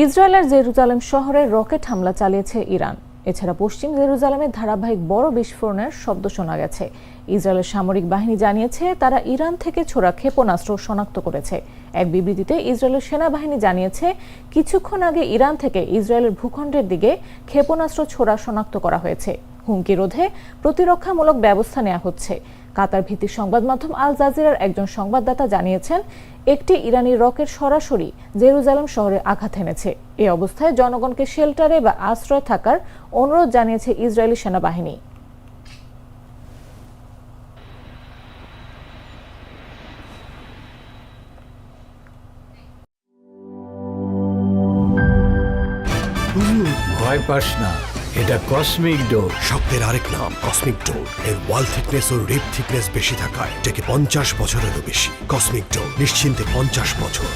ইসরায়েলের জেরুজালেম শহরে রকেট হামলা চালিয়েছে ইরান। এছাড়া পশ্চিম জেরুজালেমে ধারাবাহিক বড় বিস্ফোরণের শব্দ শোনা গেছে। ইসরায়েলের সামরিক বাহিনী জানিয়েছে তারা ইরান থেকে ছোড়া ক্ষেপণাস্ত্র শনাক্ত করেছে। এক বিবৃতিতে ইসরায়েলের সেনাবাহিনী জানিয়েছে কিছুক্ষণ আগে ইরান থেকে ইসরায়েলের ভূখণ্ডের দিকে ক্ষেপণাস্ত্র ছোড়া শনাক্ত করা হয়েছে। হুমকি রোধে প্রতিরক্ষামূলক ব্যবস্থা নেওয়া হচ্ছে। কাতার ভিত্তিক সংবাদ মাধ্যম আল জাজিরার একজন সংবাদদাতা জানিয়েছেন একটি ইরানি রকেট সরাসরি জেরুজালেম শহরে আঘাত এনেছে। এই অবস্থায় জনগণকে শেল্টারে বা আশ্রয় থাকার অনুরোধ জানিয়েছে ইসরায়েলি সেনাবাহিনী। ভয় পাস না, এটা কসমিক ডোর। শব্দের আরেক নাম কসমিক ডোর। এর ওয়াল থিকনেস ও রিপ থিকনেস বেশি থাকায় এটাকে 50 বছরেরও বেশি। কসমিক ডোর, নিশ্চিন্তে 50 বছর।